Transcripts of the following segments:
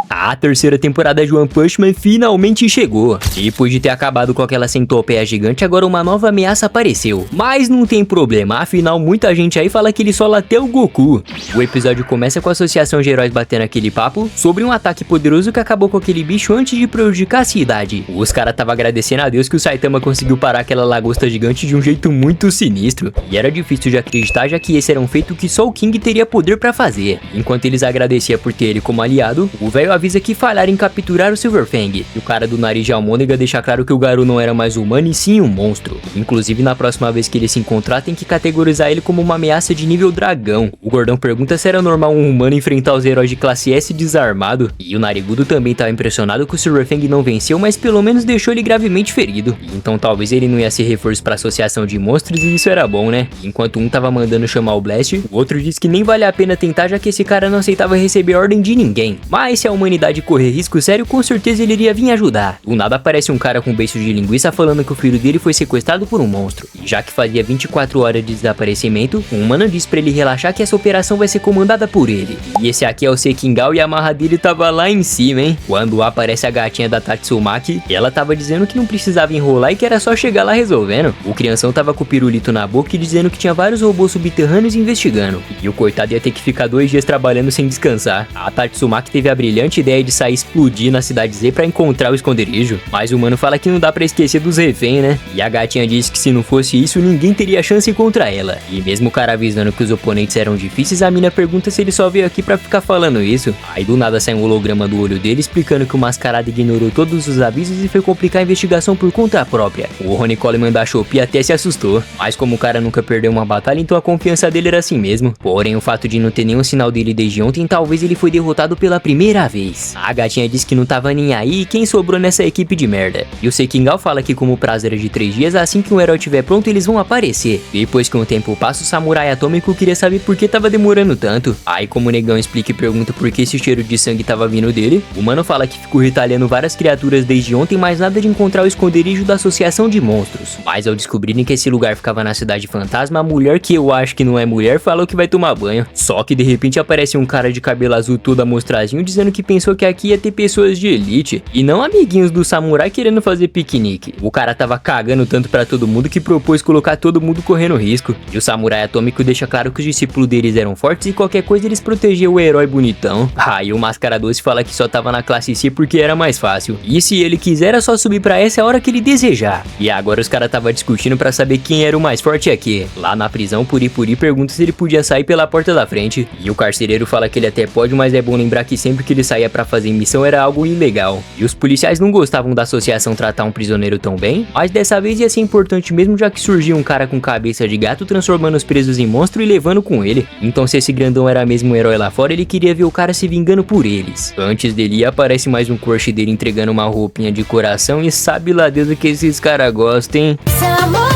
A terceira temporada de One Punch Man finalmente chegou. Depois de ter acabado com aquela centopeia gigante, agora uma nova ameaça apareceu. Mas não tem problema, afinal muita gente aí fala que ele sola até o Goku. O episódio começa com a associação de heróis batendo aquele papo sobre um ataque poderoso que acabou com aquele bicho antes de prejudicar a cidade. Os caras estavam agradecendo a Deus que o Saitama conseguiu parar aquela lagosta gigante de um jeito muito sinistro. E era difícil de acreditar, já que esse era um feito que só o King teria poder pra fazer. Enquanto eles agradeciam por ter ele como aliado, o velho avisa que falharam em capturar o Silver Fang. E o cara do nariz de almôndega deixa claro que o Garou não era mais humano e sim um monstro. Inclusive, na próxima vez que ele se encontrar, tem que categorizar ele como uma ameaça de nível dragão. O gordão pergunta se era normal um humano enfrentar os heróis de classe S desarmado. E o narigudo também estava impressionado que o Silver Fang não venceu, mas pelo menos deixou ele gravemente ferido. Então talvez ele não ia ser reforço pra associação de monstros e isso era bom, né? Enquanto um tava mandando chamar o Blast, o outro disse que nem vale a pena tentar, já que esse cara não aceitava receber ordem de ninguém. Mas se a humanidade correr risco sério, com certeza ele iria vir ajudar. Do nada aparece um cara com beiço de linguiça falando que o filho dele foi sequestrado por um monstro. E já que fazia 24 horas de desaparecimento, um humano disse pra ele relaxar que essa operação vai ser comandada por ele. E esse aqui é o Sekingao e a marra dele tava lá em cima, hein? Quando aparece a gatinha da Tatsumaki, ela tava dizendo que não precisava enrolar e que era só chegar lá resolvendo. O crianção tava com o pirulito na boca e dizendo que tinha vários robôs subterrâneos investigando. E o coitado ia ter que ficar 2 dias trabalhando sem descansar. A Tatsumaki teve a brilhante ideia de sair explodir na cidade Z pra encontrar o esconderijo. Mas o mano fala que não dá pra esquecer dos reféns, né? E a gatinha disse que se não fosse isso, ninguém teria chance contra ela. E mesmo o cara avisando que os oponentes eram difíceis, a mina pergunta se ele só veio aqui pra ficar falando isso. Aí do nada sai um holograma do olho dele explicando que o mascarado ignorou todos os avisos e foi complicar a investigação por conta própria. O Ronnie Coleman da Shopee até se assustou. Mas como o cara nunca perdeu uma batalha, então a confiança dele era assim mesmo. Porém, o fato de não ter nenhum sinal dele desde ontem, talvez ele foi derrotado pela primeira vez. A gatinha disse que não tava nem aí e quem sobrou nessa equipe de merda. E o Sekingao fala que como o prazo era de 3 dias, assim que um herói estiver pronto, eles vão aparecer. Depois que um tempo passa, o samurai atômico queria saber por que tava demorando tanto. Aí como o negão explica e pergunta por que esse cheiro de sangue tava vindo dele, o mano fala que ficou retalhando várias criaturas desde ontem, mas nada de encontrar o esconderijo da associação de monstros. Mas ao descobrirem que esse lugar ficava na cidade fantasma, a mulher, que eu acho que não é mulher, falou que vai tomar banho. Só que de repente aparece um cara de cabelo azul todo amostrazinho dizendo que pensou que aqui ia ter pessoas de elite e não amiguinhos do samurai querendo fazer piquenique. O cara tava cagando tanto pra todo mundo que propôs colocar todo mundo correndo risco. E o samurai atômico deixa claro que os discípulos deles eram fortes e qualquer coisa eles protegiam o herói bonitão. Aí o Máscara Doce fala que só tava na classe C porque era mais fácil. E se ele quiser é só subir pra essa a hora que ele desejar. E agora os caras tava discutindo pra saber quem era o mais forte aqui. Lá na prisão, Puri pergunta se ele podia sair pela porta da frente. E o carcereiro fala que ele até pode, mas é bom lembrar que sempre que ele saía pra fazer missão era algo ilegal. E os policiais não gostavam da associação tratar um prisioneiro tão bem, mas dessa vez ia ser importante mesmo, já que surgia um cara com cabeça de gato transformando os presos em monstro e levando com ele. Então se esse grandão era mesmo um herói lá fora, ele queria ver o cara se vingando por eles. Antes dele aparece mais um crush dele entregando uma roupinha de coração e sabe lá Deus o que esses caras gostam, hein? Seu amor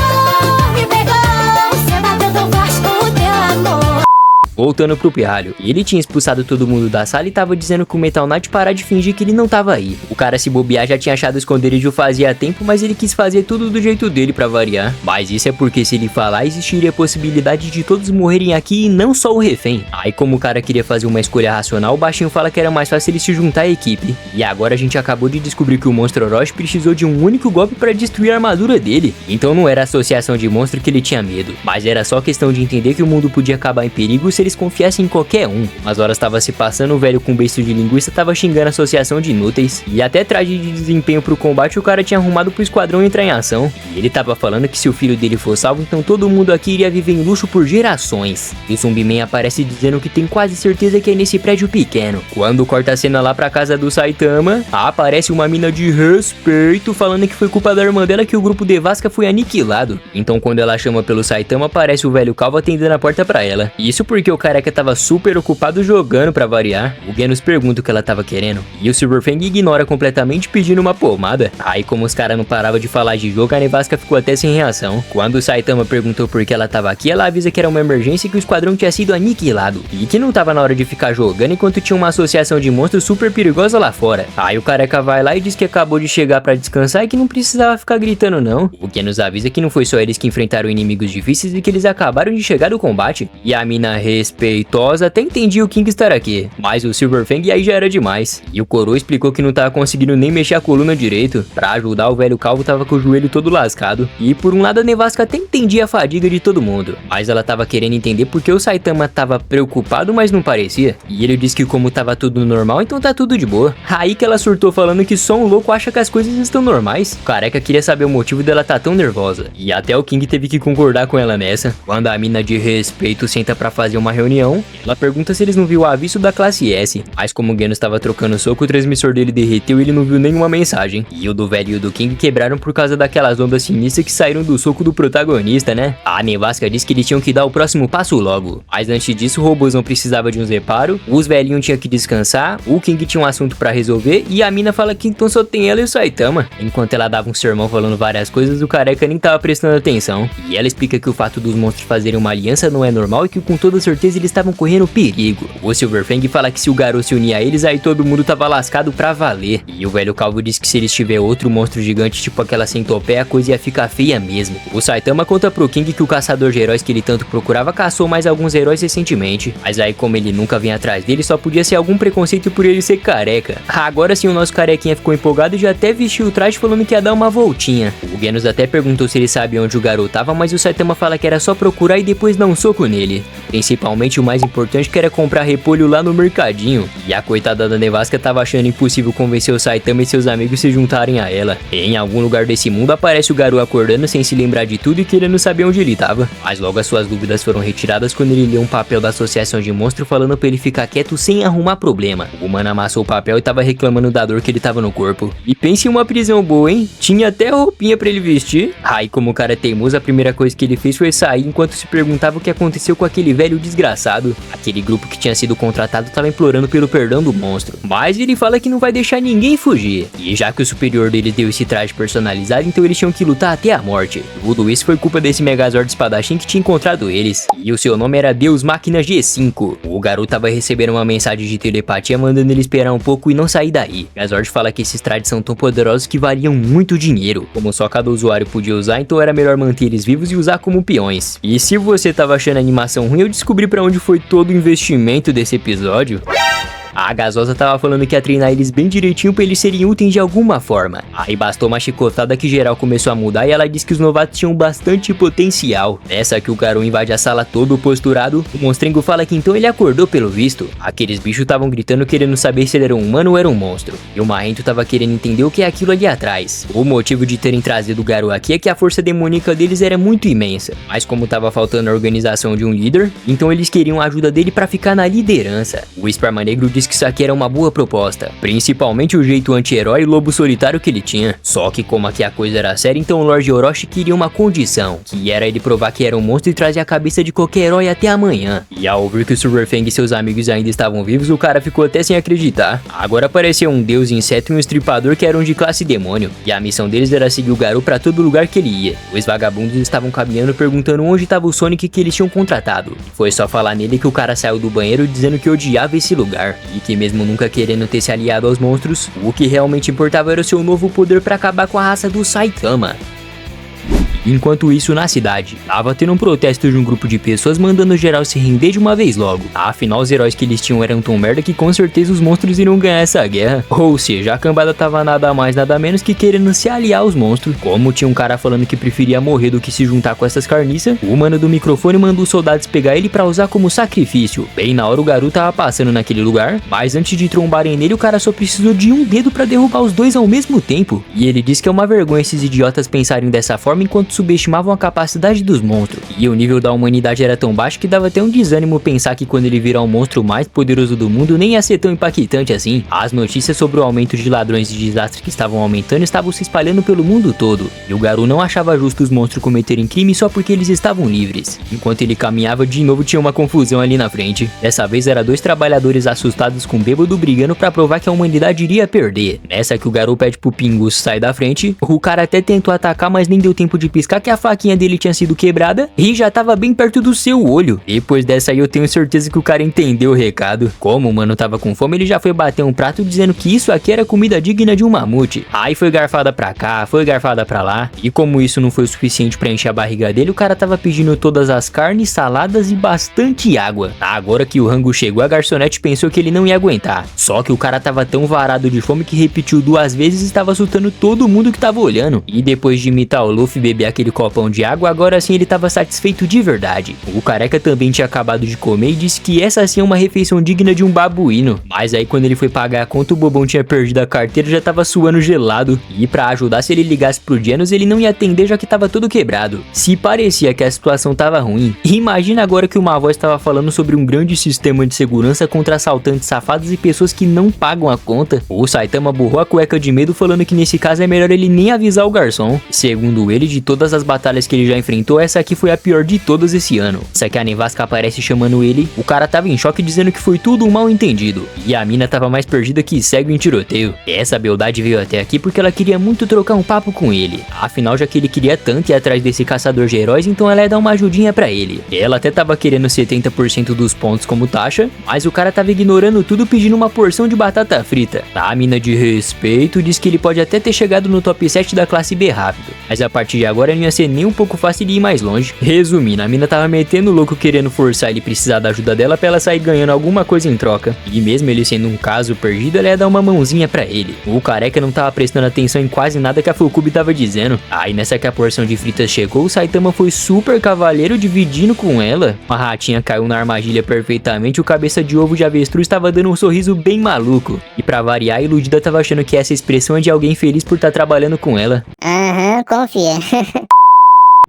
me pegou, você bateu tão forte com o teu amor. Voltando pro pirralho, ele tinha expulsado todo mundo da sala e tava dizendo com o Metal Knight parar de fingir que ele não tava aí. O cara se bobear já tinha achado o esconderijo fazia tempo, mas ele quis fazer tudo do jeito dele pra variar. Mas isso é porque se ele falar, existiria a possibilidade de todos morrerem aqui e não só o refém. Aí como o cara queria fazer uma escolha racional, o baixinho fala que era mais fácil ele se juntar à equipe. E agora a gente acabou de descobrir que o monstro Orochi precisou de um único golpe pra destruir a armadura dele. Então não era a associação de monstro que ele tinha medo, mas era só questão de entender que o mundo podia acabar em perigo se eles confiassem em qualquer um. As horas tava se passando, o velho com beiço de linguiça tava xingando a associação de inúteis. E até traje de desempenho pro combate o cara tinha arrumado pro esquadrão entrar em ação. E ele tava falando que se o filho dele for salvo, então todo mundo aqui iria viver em luxo por gerações. E o Zumbiman aparece dizendo que tem quase certeza que é nesse prédio pequeno. Quando corta a cena lá pra casa do Saitama, aparece uma mina de respeito falando que foi culpa da irmã dela que o grupo Devasca foi aniquilado. Então quando ela chama pelo Saitama, aparece o velho calvo atendendo a porta pra ela. Isso porque o careca tava super ocupado jogando pra variar. O Genos pergunta o que ela tava querendo e o Silver Fang ignora completamente pedindo uma pomada. Aí como os caras não paravam de falar de jogo, a Nevasca ficou até sem reação. Quando o Saitama perguntou por que ela tava aqui, ela avisa que era uma emergência e que o esquadrão tinha sido aniquilado. E que não tava na hora de ficar jogando enquanto tinha uma associação de monstros super perigosa lá fora. Aí o careca vai lá e diz que acabou de chegar pra descansar e que não precisava ficar gritando não. O Genos avisa que não foi só eles que enfrentaram inimigos difíceis e que eles acabaram de chegar do combate. E a mina respeitosa, até entendia o King estar aqui, mas o Silverfang aí já era demais. E o Coroa explicou que não tava conseguindo nem mexer a coluna direito. Pra ajudar, o velho calvo tava com o joelho todo lascado. E por um lado a Nevasca até entendia a fadiga de todo mundo, mas ela tava querendo entender porque o Saitama tava preocupado, mas não parecia. E ele disse que como tava tudo normal, então tá tudo de boa. Aí que ela surtou falando que só um louco acha que as coisas estão normais. O careca queria saber o motivo dela tá tão nervosa. E até o King teve que concordar com ela nessa. Quando a mina de respeito senta pra fazer uma reunião, ela pergunta se eles não viu o aviso da classe S. Mas como o Genos tava trocando soco, o transmissor dele derreteu e ele não viu nenhuma mensagem. E o do velho e o do King quebraram por causa daquelas ondas sinistras que saíram do soco do protagonista, né? A Nevasca disse que eles tinham que dar o próximo passo logo. Mas antes disso, o robôzão precisava de uns reparos, os velhinhos tinham que descansar, o King tinha um assunto pra resolver e a mina fala que então só tem ela e o Saitama. Enquanto ela dava um sermão falando várias coisas, o careca nem tava prestando atenção. E ela explica que o fato dos monstros fazerem uma aliança não é normal e que com toda certeza eles estavam correndo perigo. O Silverfang fala que se o garoto se unir a eles, aí todo mundo tava lascado pra valer. E o velho calvo diz que se eles tiver outro monstro gigante tipo aquela centopeia, a coisa ia ficar feia mesmo. O Saitama conta pro King que o caçador de heróis que ele tanto procurava caçou mais alguns heróis recentemente, mas aí como ele nunca vinha atrás dele, só podia ser algum preconceito por ele ser careca. Agora sim o nosso carequinha ficou empolgado e já até vestiu o traje falando que ia dar uma voltinha. O Genos até perguntou se ele sabia onde o garoto tava, mas o Saitama fala que era só procurar e depois dar um soco nele. Principalmente o mais importante que era comprar repolho lá no mercadinho. E a coitada da Nevasca tava achando impossível convencer o Saitama e seus amigos se juntarem a ela. Em algum lugar desse mundo aparece o garoto acordando sem se lembrar de tudo e querendo saber onde ele tava. Mas logo as suas dúvidas foram retiradas quando ele leu um papel da associação de monstro falando pra ele ficar quieto sem arrumar problema. O humano amassou o papel e tava reclamando da dor que ele tava no corpo. E pense em uma prisão boa, hein? Tinha até roupinha pra ele vestir. Aí como o cara é teimoso, a primeira coisa que ele fez foi sair enquanto se perguntava o que aconteceu com aquele velho desgraçado. Aquele grupo que tinha sido contratado tava implorando pelo perdão do monstro. Mas ele fala que não vai deixar ninguém fugir. E já que o superior deles deu esse traje personalizado, então eles tinham que lutar até a morte. Tudo isso foi culpa desse Megazord espadachim que tinha encontrado eles. E o seu nome era Deus Máquina G5. O garoto tava recebendo uma mensagem de telepatia mandando ele esperar um pouco e não sair daí. Megazord fala que esses trajes são tão poderosos que valiam muito dinheiro. Como só cada usuário podia usar, então era melhor manter eles vivos e usar como peões. E se você tava achando a animação ruim, eu descobri pra onde foi todo o investimento desse episódio. A Gasosa tava falando que ia treinar eles bem direitinho pra eles serem úteis de alguma forma. Aí bastou uma chicotada que geral começou a mudar e ela disse que os novatos tinham bastante potencial. Nessa que o Garou invade a sala todo posturado, o monstrengo fala que então ele acordou pelo visto. Aqueles bichos estavam gritando querendo saber se ele era um humano ou era um monstro. E o Marrento tava querendo entender o que é aquilo ali atrás. O motivo de terem trazido o Garou aqui é que a força demoníaca deles era muito imensa. Mas como tava faltando a organização de um líder, então eles queriam a ajuda dele pra ficar na liderança. O Sparma Negro disse que isso aqui era uma boa proposta, principalmente o jeito anti-herói e lobo solitário que ele tinha. Só que como aqui a coisa era séria, então o Lord Orochi queria uma condição, que era ele provar que era um monstro e trazer a cabeça de qualquer herói até amanhã. E ao ouvir que o Silverfang e seus amigos ainda estavam vivos, o cara ficou até sem acreditar. Agora apareceu um deus inseto e um estripador que eram de classe demônio, e a missão deles era seguir o Garou pra todo lugar que ele ia. Os vagabundos estavam caminhando perguntando onde estava o Sonic que eles tinham contratado. Foi só falar nele que o cara saiu do banheiro dizendo que odiava esse lugar, e que mesmo nunca querendo ter se aliado aos monstros, o que realmente importava era o seu novo poder para acabar com a raça do Saitama. Enquanto isso, na cidade, tava tendo um protesto de um grupo de pessoas mandando geral se render de uma vez logo. Afinal, os heróis que eles tinham eram tão merda que com certeza os monstros iriam ganhar essa guerra. Ou seja, a cambada tava nada mais nada menos que querendo se aliar aos monstros. Como tinha um cara falando que preferia morrer do que se juntar com essas carniças, o mano do microfone mandou os soldados pegar ele pra usar como sacrifício. Bem na hora o garoto tava passando naquele lugar, mas antes de trombarem nele, o cara só precisou de um dedo pra derrubar os dois ao mesmo tempo. E ele disse que é uma vergonha esses idiotas pensarem dessa forma enquanto subestimavam a capacidade dos monstros. E o nível da humanidade era tão baixo que dava até um desânimo pensar que quando ele virar o monstro mais poderoso do mundo nem ia ser tão impactante assim. As notícias sobre o aumento de ladrões e desastres que estavam aumentando estavam se espalhando pelo mundo todo. E o Garou não achava justo os monstros cometerem crime só porque eles estavam livres. Enquanto ele caminhava, de novo tinha uma confusão ali na frente. Dessa vez era dois trabalhadores assustados com um bêbado brigando pra provar que a humanidade iria perder. Nessa que o Garou pede pro Pingus sair da frente, o cara até tentou atacar, mas nem deu tempo de piscar que a faquinha dele tinha sido quebrada, e já tava bem perto do seu olho. Depois dessa aí eu tenho certeza que o cara entendeu o recado. Como o mano tava com fome, ele já foi bater um prato dizendo que isso aqui era comida digna de um mamute. Aí foi garfada pra cá, foi garfada pra lá, e como isso não foi o suficiente pra encher a barriga dele, o cara tava pedindo todas as carnes, saladas e bastante água. Agora que o rango chegou, a garçonete pensou que ele não ia aguentar. Só que o cara tava tão varado de fome que repetiu 2 vezes e estava assustando todo mundo que tava olhando. E depois de imitar o Luffy e beber aquele copão de água, agora sim ele tava satisfeito de verdade. O careca também tinha acabado de comer e disse que essa sim é uma refeição digna de um babuíno. Mas aí quando ele foi pagar a conta, o bobão tinha perdido a carteira e já tava suando gelado. E pra ajudar, se ele ligasse pro Genos, ele não ia atender já que tava todo quebrado. Se parecia que a situação tava ruim, imagina agora que uma voz tava falando sobre um grande sistema de segurança contra assaltantes safados e pessoas que não pagam a conta. O Saitama borrou a cueca de medo, falando que nesse caso é melhor ele nem avisar o garçom. Segundo ele, de todas as batalhas que ele já enfrentou, essa aqui foi a pior de todas esse ano. Essa que a nevasca aparece chamando ele, o cara tava em choque dizendo que foi tudo um mal entendido. E a mina tava mais perdida que cego em tiroteio. Essa beldade veio até aqui porque ela queria muito trocar um papo com ele. Afinal, já que ele queria tanto ir atrás desse caçador de heróis, então ela ia dar uma ajudinha pra ele. Ela até tava querendo 70% dos pontos como taxa, mas o cara tava ignorando tudo pedindo uma porção de batata frita. A mina de respeito diz que ele pode até ter chegado no top 7 da classe B rápido, mas a partir de agora não ia ser nem um pouco fácil de ir mais longe. Resumindo, a mina tava metendo louco querendo forçar ele precisar da ajuda dela pra ela sair ganhando alguma coisa em troca. E mesmo ele sendo um caso perdido, ela ia dar uma mãozinha pra ele. O careca não tava prestando atenção em quase nada que a Fukubi tava dizendo. Aí nessa que a porção de fritas chegou, o Saitama foi super cavaleiro dividindo com ela. A ratinha caiu na armadilha perfeitamente, o cabeça de ovo de avestruz tava dando um sorriso bem maluco. E pra variar, a iludida tava achando que essa expressão é de alguém feliz por estar trabalhando com ela. Aham, confia.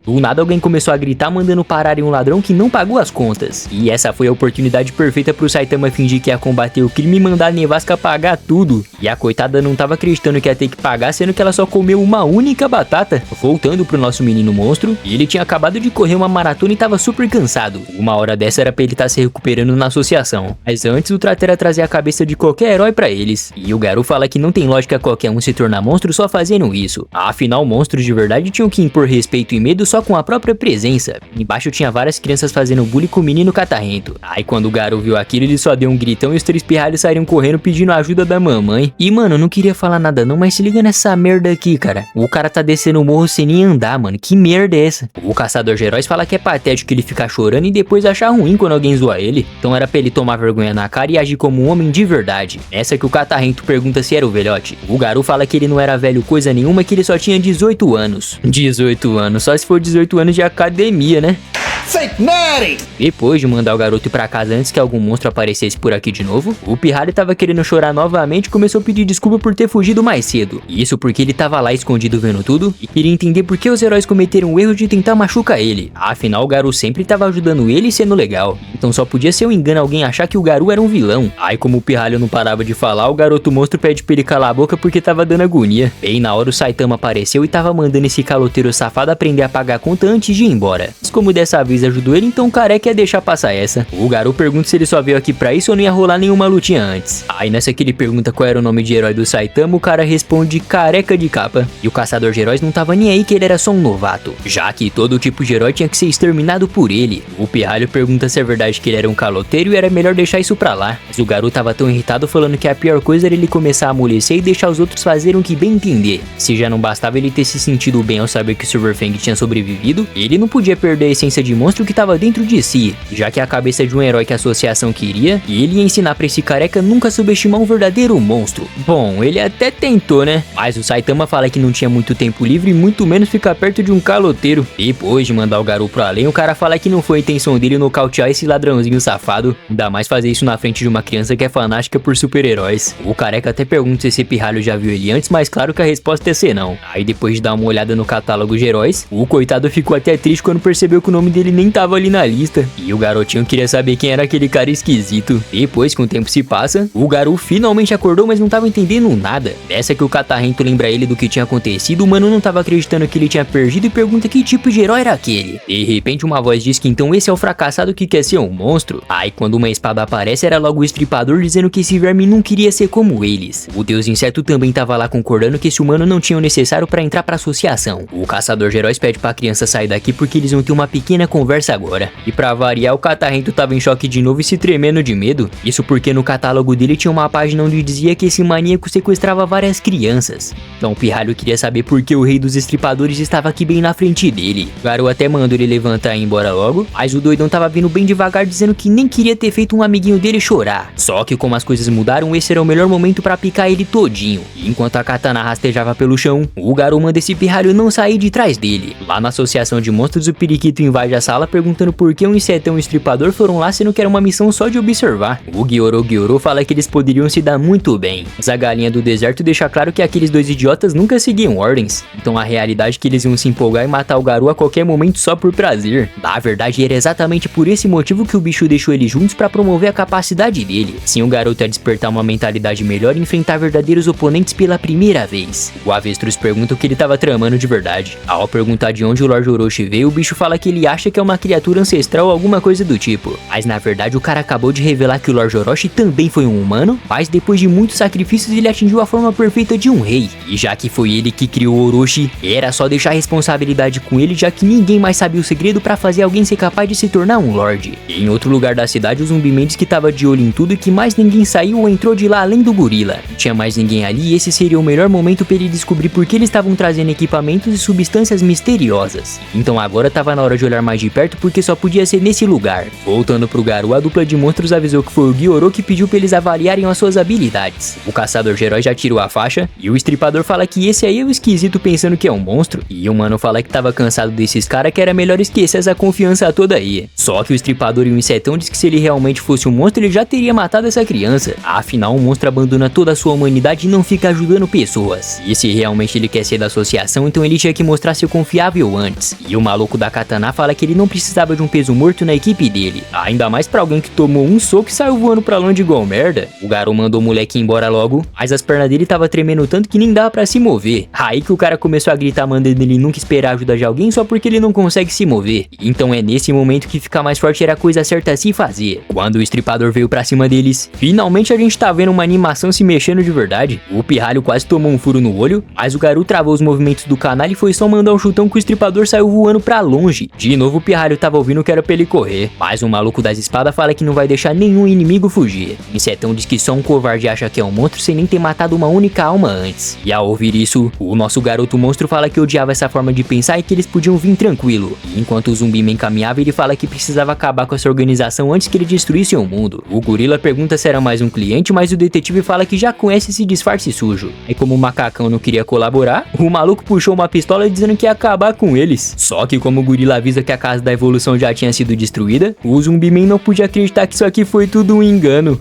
Do nada alguém começou a gritar mandando pararem um ladrão que não pagou as contas. E essa foi a oportunidade perfeita pro Saitama fingir que ia combater o crime e mandar a nevasca pagar tudo. E a coitada não tava acreditando que ia ter que pagar, sendo que ela só comeu uma única batata. Voltando pro nosso menino monstro, ele tinha acabado de correr uma maratona e tava super cansado. Uma hora dessa era pra ele estar se recuperando na associação. Mas antes o trato era trazer a cabeça de qualquer herói pra eles. E o Garou fala que não tem lógica qualquer um se tornar monstro só fazendo isso. Afinal, monstros de verdade tinham que impor respeito e medo só com a própria presença. Embaixo tinha várias crianças fazendo bullying com o menino catarrento. Aí quando o Garou viu aquilo, ele só deu um gritão e os 3 pirralhos saíram correndo pedindo ajuda da mamãe. E mano, eu não queria falar nada não, mas se liga nessa merda aqui, cara. O cara tá descendo o morro sem nem andar, mano. Que merda é essa? O caçador de heróis fala que é patético ele ficar chorando e depois achar ruim quando alguém zoa ele. Então era pra ele tomar vergonha na cara e agir como um homem de verdade. Nessa que o catarrento pergunta se era o velhote. O Garou fala que ele não era velho coisa nenhuma, que ele só tinha 18 anos. 18 anos, só se for 18 anos de academia, né? Fake Natty! Depois de mandar o garoto ir pra casa antes que algum monstro aparecesse por aqui de novo, o pirralho tava querendo chorar novamente e começou a pedir desculpa por ter fugido mais cedo. Isso porque ele tava lá escondido vendo tudo e queria entender por que os heróis cometeram o erro de tentar machucar ele. Afinal, o Garou sempre tava ajudando ele e sendo legal, então só podia ser um engano alguém achar que o Garou era um vilão. Aí como o pirralho não parava de falar, o garoto monstro pede pra ele calar a boca porque tava dando agonia. Bem na hora o Saitama apareceu e tava mandando esse caloteiro safado aprender a pagar a conta antes de ir embora. Mas como dessa vez ajudou ele, então o careca ia deixar passar essa. O Garou pergunta se ele só veio aqui pra isso ou não ia rolar nenhuma lutinha antes. Aí nessa que ele pergunta qual era o nome de herói do Saitama, o cara responde careca de capa. E o caçador de heróis não tava nem aí que ele era só um novato, já que todo tipo de herói tinha que ser exterminado por ele. O pirralho pergunta se é verdade que ele era um caloteiro e era melhor deixar isso pra lá. Mas o Garou tava tão irritado falando que a pior coisa era ele começar a amolecer e deixar os outros fazerem o que bem entender. Se já não bastava ele ter se sentido bem ao saber que o Silverfang tinha sobrevivido, ele não podia perder a essência de monstro que tava dentro de si, já que a cabeça de um herói que a associação queria, e ele ia ensinar pra esse careca nunca subestimar um verdadeiro monstro. Bom, ele até tentou, né? Mas o Saitama fala que não tinha muito tempo livre e muito menos ficar perto de um caloteiro. Depois de mandar o Garou pro além, o cara fala que não foi a intenção dele nocautear esse ladrãozinho safado, ainda mais fazer isso na frente de uma criança que é fanática por super-heróis. O careca até pergunta se esse pirralho já viu ele antes, mas claro que a resposta é ser não. Aí depois de dar uma olhada no catálogo de heróis, o coitado ficou até triste quando percebeu que o nome dele nem tava ali na lista. E o garotinho queria saber quem era aquele cara esquisito. Depois que o tempo se passa, o Garou finalmente acordou, mas não tava entendendo nada. Dessa que o catarrento lembra ele do que tinha acontecido, o mano não tava acreditando que ele tinha perdido e pergunta que tipo de herói era aquele. De repente uma voz diz que então esse é o fracassado que quer ser um monstro. Aí quando uma espada aparece, era logo o estripador dizendo que esse verme não queria ser como eles. O deus inseto também tava lá concordando que esse humano não tinha o necessário pra entrar pra associação. O caçador de heróis pede pra criança criança sair daqui porque eles vão ter uma pequena conversa agora. E pra variar, o Catarrento tava em choque de novo e se tremendo de medo. Isso porque no catálogo dele tinha uma página onde dizia que esse maníaco sequestrava várias crianças. Então o pirralho queria saber por que o rei dos estripadores estava aqui bem na frente dele. O Garou até mandou ele levantar e ir embora logo, mas o doidão tava vindo bem devagar dizendo que nem queria ter feito um amiguinho dele chorar. Só que como as coisas mudaram, esse era o melhor momento pra picar ele todinho. E enquanto a katana rastejava pelo chão, o Garou manda esse pirralho não sair de trás dele. Lá na associação de monstros, o periquito invade a sala perguntando por que um insetão e um estripador foram lá sendo que era uma missão só de observar. O Gyoro fala que eles poderiam se dar muito bem, mas a galinha do deserto deixa claro que aqueles dois idiotas nunca seguiam ordens. Então a realidade é que eles iam se empolgar e matar o Garou a qualquer momento só por prazer. Na verdade era exatamente por esse motivo que o bicho deixou eles juntos pra promover a capacidade dele. Sim, o garoto ia despertar uma mentalidade melhor e enfrentar verdadeiros oponentes pela primeira vez. O Avestruz pergunta o que ele tava tramando de verdade. Ao perguntar de onde o Lorde Orochi veio, o bicho fala que ele acha que é uma criatura ancestral ou alguma coisa do tipo. Mas na verdade o cara acabou de revelar que o Lorde Orochi também foi um humano, mas depois de muitos sacrifícios ele atingiu a forma perfeita de um rei. E já que foi ele que criou o Orochi, era só deixar a responsabilidade com ele, já que ninguém mais sabia o segredo pra fazer alguém ser capaz de se tornar um Lorde. Em outro lugar da cidade, o Zumbi-Man diz que tava de olho em tudo e que mais ninguém saiu ou entrou de lá além do gorila. Não tinha mais ninguém ali e esse seria o melhor momento pra ele descobrir por que eles estavam trazendo equipamentos e substâncias misteriosas. Então agora tava na hora de olhar mais de perto porque só podia ser nesse lugar. Voltando pro Garou, a dupla de monstros avisou que foi o Gyoro que pediu pra eles avaliarem as suas habilidades. O caçador de heróis já tirou a faixa e o estripador fala que esse aí é o esquisito pensando que é um monstro, e o mano fala que tava cansado desses caras, que era melhor esquecer essa confiança toda aí. Só que o estripador e o insetão diz que se ele realmente fosse um monstro ele já teria matado essa criança. Afinal, um monstro abandona toda a sua humanidade e não fica ajudando pessoas. E se realmente ele quer ser da associação, então ele tinha que mostrar ser confiável antes. E o maluco da katana fala que ele não precisava de um peso morto na equipe dele, ainda mais pra alguém que tomou um soco e saiu voando pra longe igual merda. O Garou mandou o moleque embora logo, mas as pernas dele tava tremendo tanto que nem dava pra se mover. Aí que o cara começou a gritar mandando ele nunca esperar a ajuda de alguém só porque ele não consegue se mover. Então é nesse momento que ficar mais forte era a coisa certa a se fazer. Quando o estripador veio pra cima deles, finalmente a gente tá vendo uma animação se mexendo de verdade. O pirralho quase tomou um furo no olho, mas o Garou travou os movimentos do canal e foi só mandar um chutão que o estripador saiu voando pra longe. De novo o pirralho tava ouvindo que era pra ele correr, mas o maluco das espadas fala que não vai deixar nenhum inimigo fugir. O insetão diz que só um covarde acha que é um monstro sem nem ter matado uma única alma antes. E ao ouvir isso, o nosso garoto monstro fala que odiava essa forma de pensar e que eles podiam vir tranquilo. E enquanto o Zumbi-Man caminhava, ele fala que precisava acabar com essa organização antes que ele destruísse o mundo. O gorila pergunta se era mais um cliente, mas o detetive fala que já conhece esse disfarce sujo. E como o macacão não queria colaborar, o maluco puxou uma pistola dizendo que ia acabar com eles. Só que como o gorila avisa que a casa da evolução já tinha sido destruída, o Zumbi-Man não podia acreditar que isso aqui foi tudo um engano.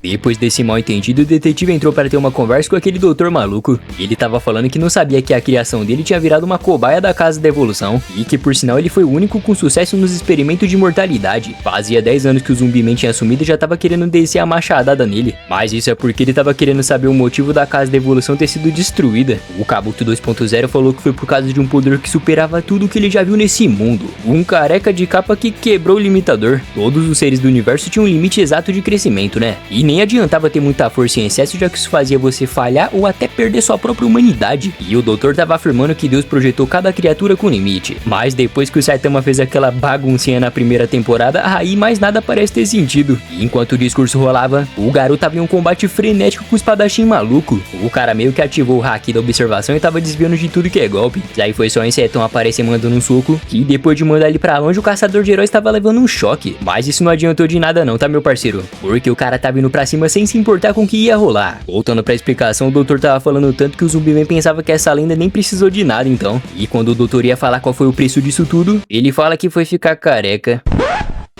Depois desse mal entendido, o detetive entrou para ter uma conversa com aquele doutor maluco. Ele tava falando que não sabia que a criação dele tinha virado uma cobaia da Casa da Evolução, e que por sinal ele foi o único com sucesso nos experimentos de imortalidade. Fazia 10 anos que o Zumbi-Man tinha assumido e já tava querendo descer a machadada nele. Mas isso é porque ele tava querendo saber o motivo da Casa da Evolução ter sido destruída. O Kabuto 2.0 falou que foi por causa de um poder que superava tudo que ele já viu nesse mundo. Um careca de capa que quebrou o limitador. Todos os seres do universo tinham um limite exato de crescimento, né? E nem adiantava ter muita força em excesso, já que isso fazia você falhar ou até perder sua própria humanidade. E o doutor tava afirmando que Deus projetou cada criatura com limite. Mas depois que o Saitama fez aquela baguncinha na primeira temporada, aí mais nada parece ter sentido. E enquanto o discurso rolava, o garoto tava em um combate frenético com o espadachim maluco. O cara meio que ativou o hack da observação e tava desviando de tudo que é golpe. Daí foi só o insetão aparecer mandando um soco, e depois de mandar ele pra longe, o caçador de heróis tava levando um choque. Mas isso não adiantou de nada não, tá, meu parceiro? Porque o cara tava indo pra cima sem se importar com o que ia rolar. Voltando pra explicação, o doutor tava falando tanto que o Zumbi-Man pensava que essa lenda nem precisou de nada então. E quando o doutor ia falar qual foi o preço disso tudo, ele fala que foi ficar careca.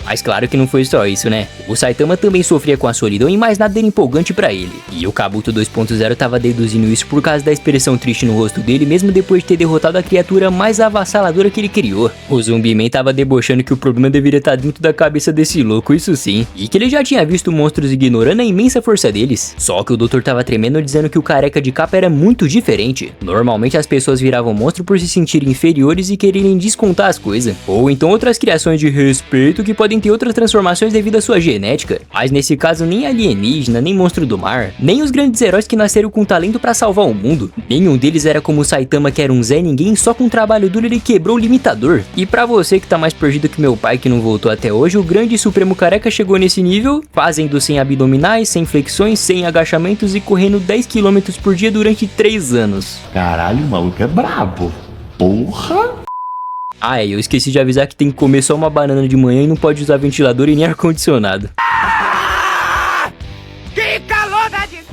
Mas claro que não foi só isso, né? O Saitama também sofria com a solidão e mais nada era empolgante pra ele. E o Kabuto 2.0 tava deduzindo isso por causa da expressão triste no rosto dele, mesmo depois de ter derrotado a criatura mais avassaladora que ele criou. O Zumbi-Man tava debochando que o problema deveria estar dentro da cabeça desse louco, isso sim. E que ele já tinha visto monstros ignorando a imensa força deles. Só que o doutor tava tremendo dizendo que o careca de capa era muito diferente. Normalmente as pessoas viravam monstro por se sentirem inferiores e quererem descontar as coisas. Ou então outras criações de respeito que podem podem ter outras transformações devido à sua genética, mas nesse caso nem alienígena, nem monstro do mar, nem os grandes heróis que nasceram com talento pra salvar o mundo. Nenhum deles era como o Saitama, que era um Zé Ninguém, só com trabalho duro ele quebrou o limitador. E pra você que tá mais perdido que meu pai que não voltou até hoje, o grande e supremo careca chegou nesse nível, fazendo 100 abdominais, 100 flexões, 100 agachamentos e correndo 10 km por dia durante 3 anos. Caralho, o maluco é brabo. Porra! Ah, eu esqueci de avisar que tem que comer só uma banana de manhã e não pode usar ventilador e nem ar-condicionado. Que calor da desgraça!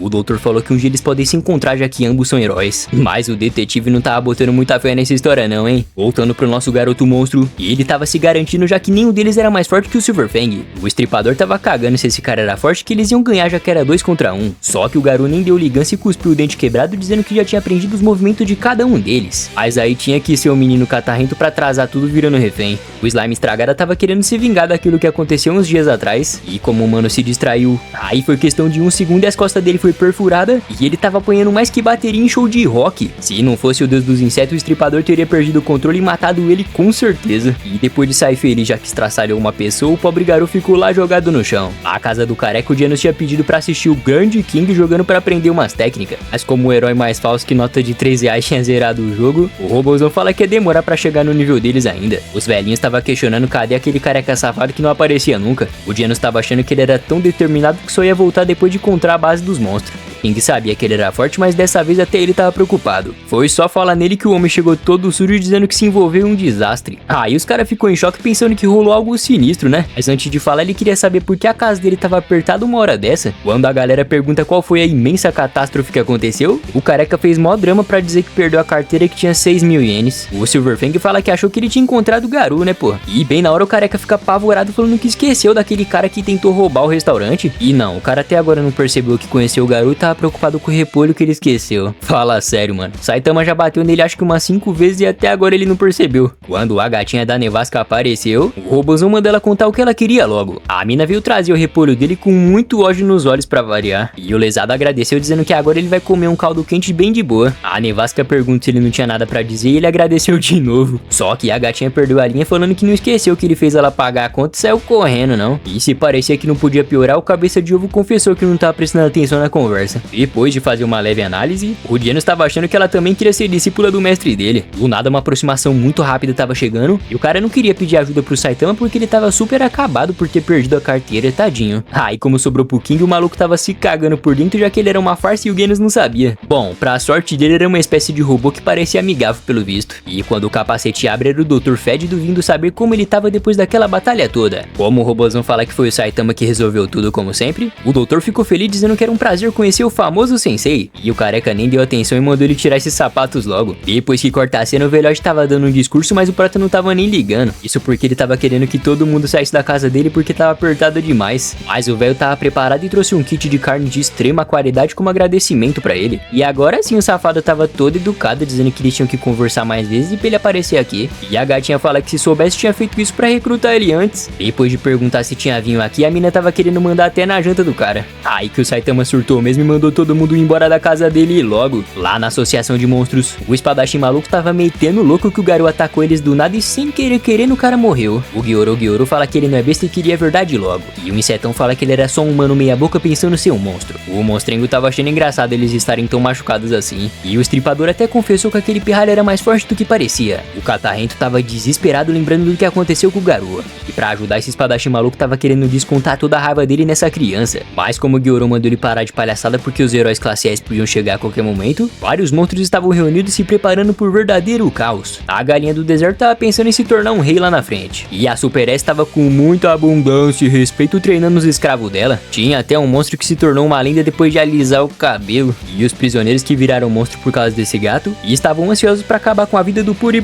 O doutor falou que um dia eles podem se encontrar, já que ambos são heróis. Mas o detetive não tava botando muita fé nessa história não, hein? Voltando pro nosso garoto monstro, ele tava se garantindo, já que nenhum deles era mais forte que o Silverfang. O estripador tava cagando se esse cara era forte, que eles iam ganhar, já que era 2 contra 1. Só que o garoto nem deu ligança e cuspiu o dente quebrado, dizendo que já tinha aprendido os movimentos de cada um deles. Mas aí tinha que ser o menino catarrento pra atrasar tudo virando refém. O slime estragada tava querendo se vingar daquilo que aconteceu uns dias atrás, e como o mano se distraiu, aí foi questão de 1 segundo e as costas dele foi perfurada, e ele tava apanhando mais que bateria em show de rock. Se não fosse o deus dos insetos, o estripador teria perdido o controle e matado ele com certeza. E depois de sair feliz, já que estraçalhou uma pessoa, o pobre garoto ficou lá jogado no chão. A casa do careca, o Genos tinha pedido pra assistir o grande King jogando pra aprender umas técnicas, mas como o herói mais falso que nota de 3 reais tinha zerado o jogo, o robôzão fala que ia demorar pra chegar no nível deles ainda. Os velhinhos tava questionando cadê aquele careca safado que não aparecia nunca. O Genos tava achando que ele era tão determinado que só ia voltar depois de encontrar a base dos monstros. King sabia que ele era forte, mas dessa vez até ele tava preocupado. Foi só falar nele que o homem chegou todo sujo dizendo que se envolveu em um desastre. Aí os caras ficou em choque pensando que rolou algo sinistro, né? Mas antes de falar, ele queria saber por que a casa dele tava apertada uma hora dessa. Quando a galera pergunta qual foi a imensa catástrofe que aconteceu, o careca fez mó drama pra dizer que perdeu a carteira que tinha 6.000 ienes. O Silverfang fala que achou que ele tinha encontrado o Garou, né, pô? E bem na hora o careca fica apavorado falando que esqueceu daquele cara que tentou roubar o restaurante. E não, o cara até agora não percebeu que conheceu o Garou e tava preocupado com o repolho que ele esqueceu. Fala sério, mano. Saitama já bateu nele acho que umas 5 vezes e até agora ele não percebeu. Quando a gatinha da nevasca apareceu, o robôzão mandou ela contar o que ela queria logo. A mina veio trazer o repolho dele com muito ódio nos olhos pra variar. E o lesado agradeceu dizendo que agora ele vai comer um caldo quente bem de boa. A nevasca pergunta se ele não tinha nada pra dizer e ele agradeceu de novo. Só que a gatinha perdeu a linha falando que não esqueceu que ele fez ela pagar a conta e saiu correndo, não. E se parecia que não podia piorar, o cabeça de ovo confessou que não tava prestando atenção na conversa. Depois de fazer uma leve análise, o Genos estava achando que ela também queria ser discípula do mestre dele. Do nada uma aproximação muito rápida estava chegando e o cara não queria pedir ajuda pro Saitama porque ele tava super acabado por ter perdido a carteira, tadinho. Aí como sobrou pro King, o maluco tava se cagando por dentro, já que ele era uma farsa e o Genos não sabia. Bom, pra sorte dele era uma espécie de robô que parecia amigável pelo visto. E quando o capacete abre era o Dr. Fédido vindo saber como ele tava depois daquela batalha toda. Como o robôzão fala que foi o Saitama que resolveu tudo como sempre, o doutor ficou feliz dizendo que era um prazer conhecer o famoso sensei. E o careca nem deu atenção e mandou ele tirar esses sapatos logo. Depois que corta a cena, o velhote tava dando um discurso, mas o prata não tava nem ligando. Isso porque ele tava querendo que todo mundo saísse da casa dele porque tava apertado demais. Mas o velho tava preparado e trouxe um kit de carne de extrema qualidade como agradecimento pra ele. E agora sim o safado tava todo educado, dizendo que eles tinham que conversar mais vezes e pra ele aparecer aqui. E a gatinha fala que se soubesse tinha feito isso pra recrutar ele antes. Depois de perguntar se tinha vinho aqui, a mina tava querendo mandar até na janta do cara. Aí que o Saitama surtou mesmo e mandou todo mundo embora da casa dele e logo, lá na associação de monstros, o espadachim maluco tava metendo louco que o Garou atacou eles do nada e sem querer o cara morreu. O Gyoro fala que ele não é besta e queria a verdade logo. E o insetão fala que ele era só um humano meia boca pensando ser um monstro. O monstrengo tava achando engraçado eles estarem tão machucados assim. E o estripador até confessou que aquele pirralho era mais forte do que parecia. O catarrento tava desesperado lembrando do que aconteceu com o Garou. E pra ajudar esse espadachim maluco tava querendo descontar toda a raiva dele nessa criança. Mas como o Gyoro mandou ele parar de palhaçada porque os heróis classe S podiam chegar a qualquer momento, vários monstros estavam reunidos se preparando por verdadeiro caos. A galinha do deserto tava pensando em se tornar um rei lá na frente. E a Super S tava com muita abundância e respeito treinando os escravos dela. Tinha até um monstro que se tornou uma lenda depois de alisar o cabelo. E os prisioneiros que viraram monstro por causa desse gato e estavam ansiosos pra acabar com a vida do Puri.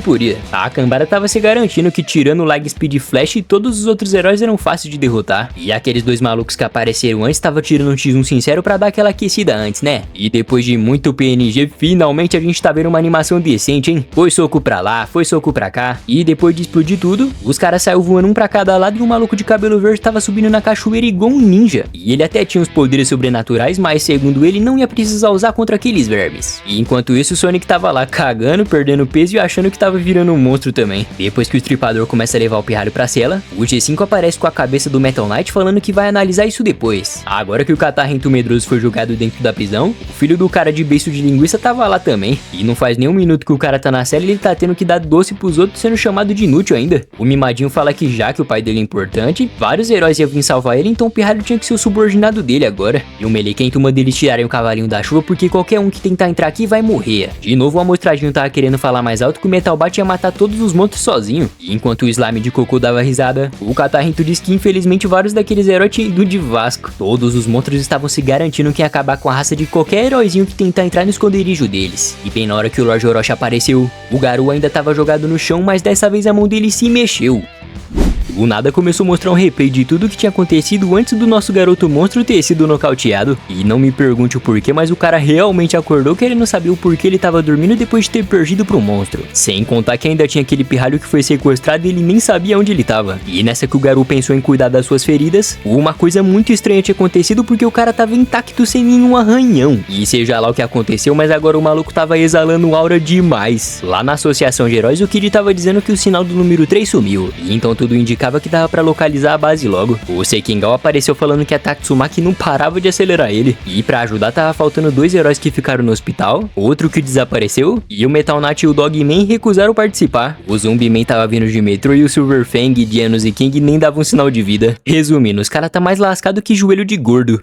A cambada tava se garantindo que tirando o Lag Speed Flash, todos os outros heróis eram fáceis de derrotar. E aqueles dois malucos que apareceram antes tava tirando um X1 sincero pra dar aquela aquecida parecida antes, né? E depois de muito PNG, finalmente a gente tá vendo uma animação decente, hein? Foi soco pra lá, foi soco pra cá. E depois de explodir tudo, os caras saíram voando um pra cada lado e um maluco de cabelo verde tava subindo na cachoeira igual um ninja. E ele até tinha os poderes sobrenaturais, mas segundo ele não ia precisar usar contra aqueles vermes. E enquanto isso, o Sonic tava lá cagando, perdendo peso e achando que tava virando um monstro também. Depois que o Estripador começa a levar o pirralho pra cela, o G5 aparece com a cabeça do Metal Knight falando que vai analisar isso depois. Agora que o Catarrento Medroso foi jogado dentro da prisão, o filho do cara de beiço de linguiça tava lá também. E não faz nem um minuto que o cara tá na cela e ele tá tendo que dar doce pros outros sendo chamado de inútil ainda. O Mimadinho fala que já que o pai dele é importante, vários heróis iam vir salvar ele, então o pirralho tinha que ser o subordinado dele agora. E o Melequento manda eles tirarem o cavalinho da chuva porque qualquer um que tentar entrar aqui vai morrer. De novo o Amostradinho tava querendo falar mais alto que o Metal Bat ia matar todos os monstros sozinho. E enquanto o Slime de Cocô dava risada, o Catarrento disse que infelizmente vários daqueles heróis tinham ido de Vasco. Todos os monstros estavam se garantindo que ia acabar com a raça de qualquer heróizinho que tentar entrar no esconderijo deles. E bem na hora que o Lorde Orochi apareceu, o Garou ainda tava jogado no chão, mas dessa vez a mão dele se mexeu. O nada começou a mostrar um replay de tudo que tinha acontecido antes do nosso garoto monstro ter sido nocauteado. E não me pergunte o porquê, mas o cara realmente acordou querendo saber o porquê ele tava dormindo depois de ter perdido pro monstro. Sem contar que ainda tinha aquele pirralho que foi sequestrado e ele nem sabia onde ele tava. E nessa que o Garou pensou em cuidar das suas feridas, uma coisa muito estranha tinha acontecido porque o cara tava intacto sem nenhum arranhão. E seja lá o que aconteceu, mas agora o maluco tava exalando aura demais. Lá na Associação de Heróis, o Kid tava dizendo que o sinal do número 3 sumiu. E então tudo indicava que dava pra localizar a base logo. O Sekingal apareceu falando que a Tatsumaki não parava de acelerar ele. E pra ajudar tava faltando 2 heróis que ficaram no hospital, outro que desapareceu, e o Metal Knight e o Dogman recusaram participar. O Zumbiman tava vindo de metrô e o Silverfang, Genos e King nem davam sinal de vida. Resumindo, os caras tá mais lascado que joelho de gordo.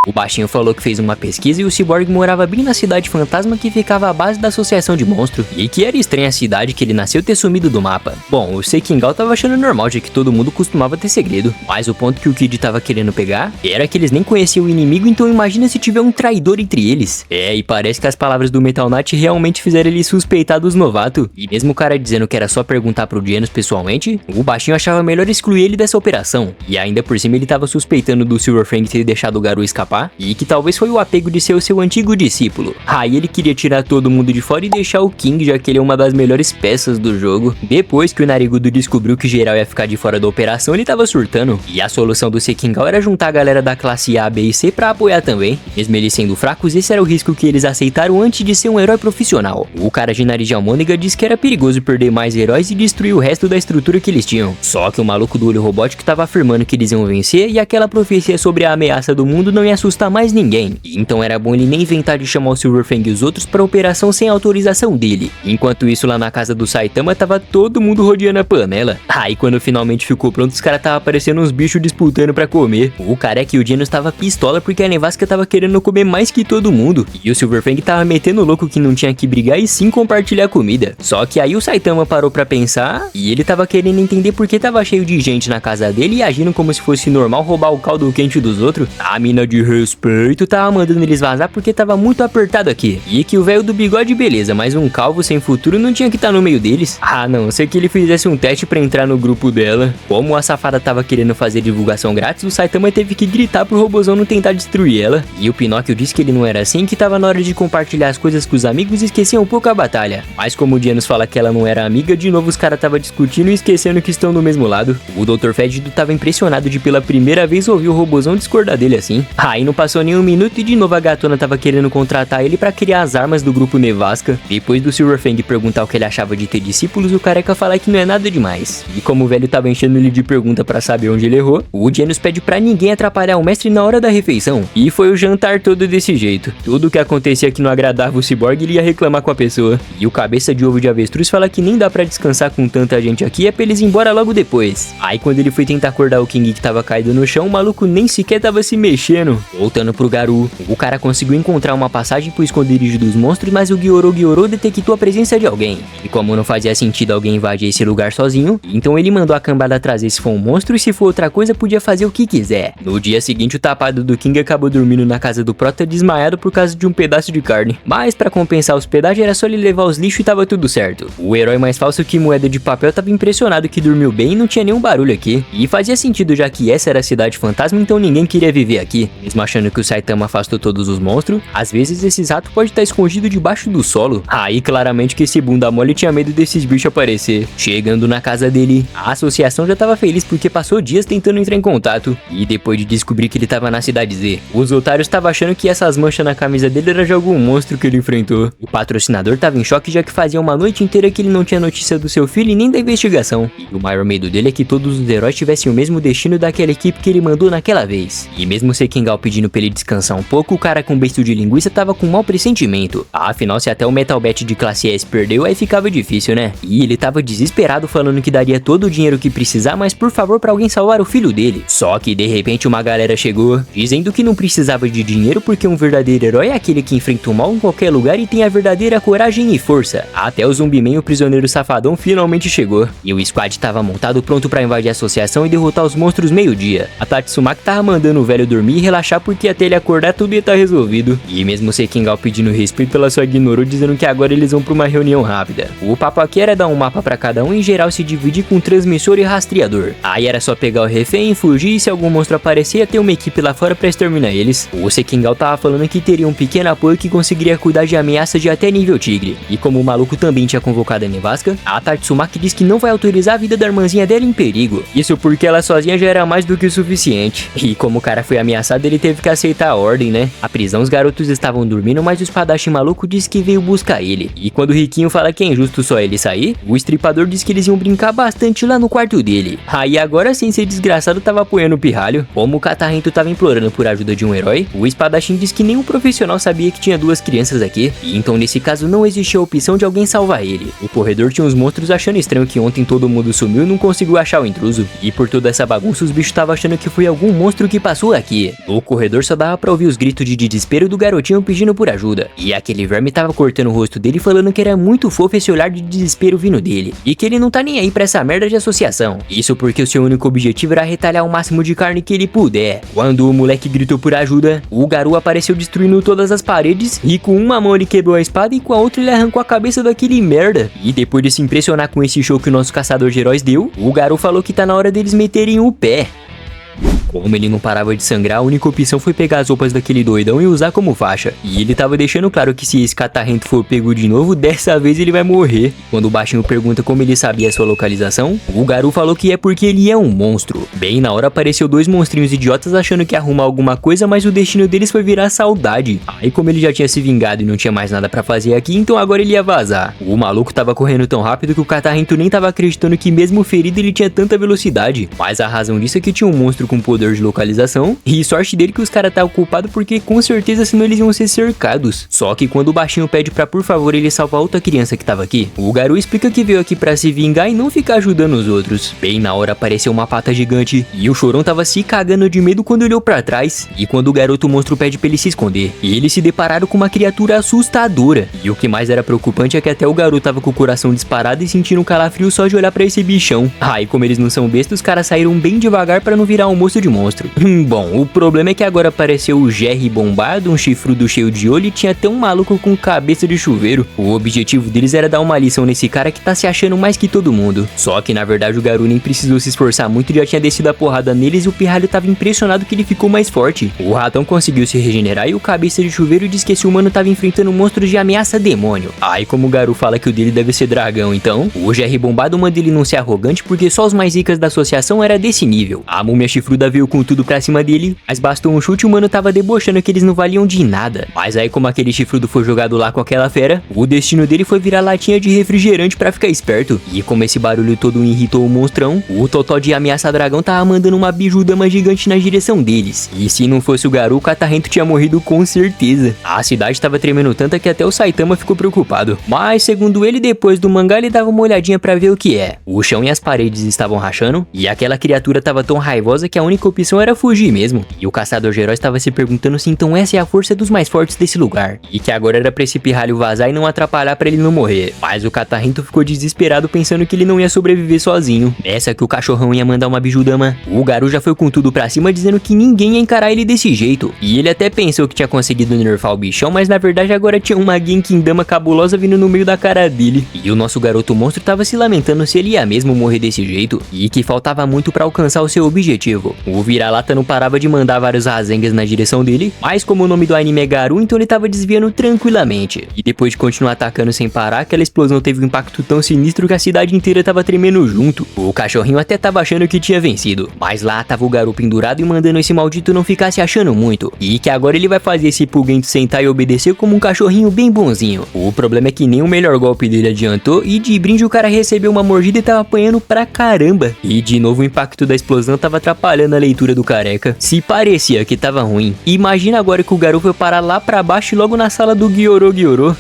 O baixinho falou que fez uma pesquisa e o Cyborg morava bem na cidade fantasma que ficava à base da Associação de Monstros, e que era estranha a cidade que ele nasceu ter sumido do mapa. Bom, o Sekingal tava achando normal, já que todo mundo costumava ter segredo, mas o ponto que o Kid tava querendo pegar era que eles nem conheciam o inimigo, então imagina se tiver um traidor entre eles. E parece que as palavras do Metal Knight realmente fizeram ele suspeitar dos novatos, e mesmo o cara dizendo que era só perguntar pro Genos pessoalmente, o baixinho achava melhor excluir ele dessa operação, e ainda por cima ele tava suspeitando do Silverfang ter deixado o Garou escapar, e que talvez foi o apego de ser o seu antigo discípulo. Aí ele queria tirar todo mundo de fora e deixar o King, já que ele é uma das melhores peças do jogo. Depois que o Narigudo descobriu que geral ia ficar de fora da operação, ele tava surtando, e a solução do Sekingal era juntar a galera da classe A, B e C pra apoiar também. Mesmo eles sendo fracos, esse era o risco que eles aceitaram antes de ser um herói profissional. O cara de nariz de almôndega disse que era perigoso perder mais heróis e destruir o resto da estrutura que eles tinham. Só que o maluco do olho robótico tava afirmando que eles iam vencer, e aquela profecia sobre a ameaça do mundo não ia assustar mais ninguém. Então era bom ele nem inventar de chamar o Silverfang e os outros pra operação sem autorização dele. Enquanto isso, lá na casa do Saitama tava todo mundo rodeando a panela. Aí quando finalmente ficou pronto, os caras tava aparecendo uns bichos disputando pra comer. O careca e o Genos tava pistola porque a Nevasca tava querendo comer mais que todo mundo, e o Silverfang tava metendo louco que não tinha que brigar e sim compartilhar comida. Só que aí o Saitama parou pra pensar e ele tava querendo entender por que tava cheio de gente na casa dele e agindo como se fosse normal roubar o caldo quente dos outros. A mina de respeito tava mandando eles vazar porque tava muito apertado aqui. E que o velho do bigode beleza, mas um calvo sem futuro não tinha que estar no meio deles. Ah não, se que ele fizesse um teste pra entrar no grupo dela. Como a safada tava querendo fazer divulgação grátis, o Saitama teve que gritar pro robozão não tentar destruir ela. E o Pinóquio disse que ele não era assim, que tava na hora de compartilhar as coisas com os amigos e esquecia um pouco a batalha. Mas como o Genos fala que ela não era amiga, de novo os caras tava discutindo e esquecendo que estão do mesmo lado. O Dr. Fédido tava impressionado de pela primeira vez ouvir o robozão discordar dele assim. Aí não passou nem um minuto e de novo a gatona tava querendo contratar ele pra criar as armas do grupo Nevasca. Depois do Silverfang perguntar o que ele achava de ter discípulos, o careca fala que não é nada demais. E como o velho tava enchendo ele de pergunta pra saber onde ele errou, o Genos pede pra ninguém atrapalhar o mestre na hora da refeição. E foi o jantar todo desse jeito. Tudo que acontecia que não agradava o Cyborg, ele ia reclamar com a pessoa. E o cabeça de ovo de avestruz fala que nem dá pra descansar com tanta gente aqui, é pra eles ir embora logo depois. Aí quando ele foi tentar acordar o King que tava caído no chão, o maluco nem sequer tava se mexendo. Voltando pro Garou, o cara conseguiu encontrar uma passagem pro esconderijo dos monstros, mas o Gyoro detectou a presença de alguém. E como não fazia sentido alguém invadir esse lugar sozinho, então ele mandou a cambada trazer se for um monstro e se for outra coisa podia fazer o que quiser. No dia seguinte o tapado do King acabou dormindo na casa do Prota desmaiado por causa de um pedaço de carne. Mas pra compensar a hospedagem era só ele levar os lixos e tava tudo certo. O herói mais falso que moeda de papel tava impressionado que dormiu bem e não tinha nenhum barulho aqui. E fazia sentido já que essa era a cidade fantasma, então ninguém queria viver aqui. Mesmo achando que o Saitama afastou todos os monstros, às vezes esse rato pode estar escondido debaixo do solo. Aí claramente que esse bunda mole tinha medo desses bichos aparecer. Chegando na casa dele, a associação já tava feliz porque passou dias tentando entrar em contato. E depois de descobrir que ele tava na cidade Z, os otários estavam achando que essas manchas na camisa dele era de algum monstro que ele enfrentou. O patrocinador tava em choque, já que fazia uma noite inteira que ele não tinha notícia do seu filho e nem da investigação. E o maior medo dele é que todos os heróis tivessem o mesmo destino daquela equipe que ele mandou naquela vez. E mesmo Sekengal pedindo pra ele descansar um pouco, o cara com beijo de linguiça tava com um mau pressentimento. Afinal, se até o Metal Bat de classe S perdeu, aí ficava difícil, né? E ele tava desesperado falando que daria todo o dinheiro que precisar, mas por favor pra alguém salvar o filho dele. Só que de repente uma galera chegou, dizendo que não precisava de dinheiro porque um verdadeiro herói é aquele que enfrenta o mal em qualquer lugar e tem a verdadeira coragem e força. Até o Zumbiman, o prisioneiro safadão, finalmente chegou. E o squad tava montado pronto pra invadir a associação e derrotar os monstros meio-dia. A Tatsumaki tava mandando o velho dormir e relaxar porque até ele acordar tudo ia estar resolvido. E mesmo Sekengal pedindo respeito, ela só ignorou, dizendo que agora eles vão pra uma reunião rápida. O papo aqui era dar um mapa pra cada um e em geral se dividir com transmissor e rastreador. Aí era só pegar o refém, fugir e se algum monstro aparecer ia ter uma equipe lá fora pra exterminar eles. O Sekengal tava falando que teria um pequeno apoio que conseguiria cuidar de ameaças de até nível tigre. E como o maluco também tinha convocado a nevasca, a Tatsumaki disse que não vai autorizar a vida da irmãzinha dela em perigo. Isso porque ela sozinha já era mais do que o suficiente. E como o cara foi ameaçado, ele teve que aceitar a ordem, né? A prisão, os garotos estavam dormindo, mas o espadachim maluco disse que veio buscar ele. E quando o riquinho fala que é injusto só ele sair, o estripador disse que eles iam brincar bastante lá no quarto dele. Aí agora, sem ser desgraçado, tava apoiando o pirralho. Como o catarrento tava implorando por ajuda de um herói, o espadachim disse que nenhum profissional sabia que tinha duas crianças aqui, e então nesse caso não existia a opção de alguém salvar ele. O corredor tinha uns monstros achando estranho que ontem todo mundo sumiu e não conseguiu achar o intruso. E por toda essa bagunça os bichos estavam achando que foi algum monstro que passou aqui. No corredor só dava pra ouvir os gritos de desespero do garotinho pedindo por ajuda. E aquele verme tava cortando o rosto dele falando que era muito fofo esse olhar de desespero vindo dele. E que ele não tá nem aí pra essa merda de associação. Isso porque o seu único objetivo era retalhar o máximo de carne que ele puder. Quando o moleque gritou por ajuda, o Garou apareceu destruindo todas as paredes e com uma mão ele quebrou a espada e com a outra ele arrancou a cabeça daquele merda. E depois de se impressionar com esse show que o nosso caçador de heróis deu, o Garou falou que tá na hora deles meterem o pé. Como ele não parava de sangrar, a única opção foi pegar as roupas daquele doidão e usar como faixa. E ele tava deixando claro que se esse catarrento for pego de novo, dessa vez ele vai morrer. Quando o baixinho pergunta como ele sabia a sua localização, o Garou falou que é porque ele é um monstro. Bem na hora apareceu dois monstrinhos idiotas achando que ia arrumar alguma coisa, mas o destino deles foi virar saudade. Aí como ele já tinha se vingado e não tinha mais nada pra fazer aqui, então agora ele ia vazar. O maluco tava correndo tão rápido que o catarrento nem tava acreditando que mesmo ferido ele tinha tanta velocidade. Mas a razão disso é que tinha um monstro com poder de localização, e sorte dele que os caras estavam culpados porque com certeza senão eles iam ser cercados. Só que quando o baixinho pede pra por favor ele salvar outra criança que tava aqui, o Garou explica que veio aqui pra se vingar e não ficar ajudando os outros. Bem na hora apareceu uma pata gigante e o chorão tava se cagando de medo quando olhou pra trás, e quando o garoto monstro pede pra ele se esconder, e eles se depararam com uma criatura assustadora. E o que mais era preocupante é que até o garoto tava com o coração disparado e sentindo um calafrio só de olhar pra esse bichão. Aí como eles não são bestas, os caras saíram bem devagar pra não virar almoço de monstro. Bom, o problema é que agora apareceu o Jerry bombado, um chifrudo cheio de olho e tinha até um maluco com cabeça de chuveiro. O objetivo deles era dar uma lição nesse cara que tá se achando mais que todo mundo. Só que na verdade o Garou nem precisou se esforçar muito, já tinha descido a porrada neles e o pirralho tava impressionado que ele ficou mais forte. O ratão conseguiu se regenerar e o cabeça de chuveiro disse que esse humano tava enfrentando monstros de ameaça demônio. Aí como o Garou fala que o dele deve ser dragão, então o Jerry bombado manda ele não ser arrogante porque só os mais ricas da associação era desse nível. A múmia chifruda veio com tudo pra cima dele, mas bastou um chute e o mano tava debochando que eles não valiam de nada. Mas aí como aquele chifrudo foi jogado lá com aquela fera, o destino dele foi virar latinha de refrigerante pra ficar esperto. E como esse barulho todo irritou o monstrão, o totó de ameaça dragão tava mandando uma bijudama gigante na direção deles. E se não fosse o Garou, o catarrento tinha morrido com certeza. A cidade tava tremendo tanto que até o Saitama ficou preocupado. Mas segundo ele, depois do mangá ele dava uma olhadinha pra ver o que é. O chão e as paredes estavam rachando, e aquela criatura tava tão raivosa que a única opção era fugir mesmo. E o caçador de heróis estava se perguntando se então essa é a força dos mais fortes desse lugar, e que agora era pra esse pirralho vazar e não atrapalhar pra ele não morrer. Mas o catarrento ficou desesperado pensando que ele não ia sobreviver sozinho. Nessa que o cachorrão ia mandar uma bijudama, o Garou já foi com tudo pra cima dizendo que ninguém ia encarar ele desse jeito. E ele até pensou que tinha conseguido nerfar o bichão, mas na verdade agora tinha uma Genkidama cabulosa vindo no meio da cara dele. E o nosso garoto monstro tava se lamentando se ele ia mesmo morrer desse jeito, e que faltava muito pra alcançar o seu objetivo. O vira-lata não parava de mandar vários Rasengas na direção dele, mas como o nome do anime é Garou, então ele tava desviando tranquilamente. E depois de continuar atacando sem parar, aquela explosão teve um impacto tão sinistro que a cidade inteira tava tremendo junto. O cachorrinho até tava achando que tinha vencido, mas lá tava o Garou pendurado e mandando esse maldito não ficar se achando muito, e que agora ele vai fazer esse pulguento sentar e obedecer como um cachorrinho bem bonzinho. O problema é que nem o melhor golpe dele adiantou, e de brinde o cara recebeu uma mordida e tava apanhando pra caramba. E de novo o impacto da explosão tava atrapalhando a leitura do careca. Se parecia que tava ruim, imagina agora que o Garou foi parar lá pra baixo e logo na sala do Gyoro.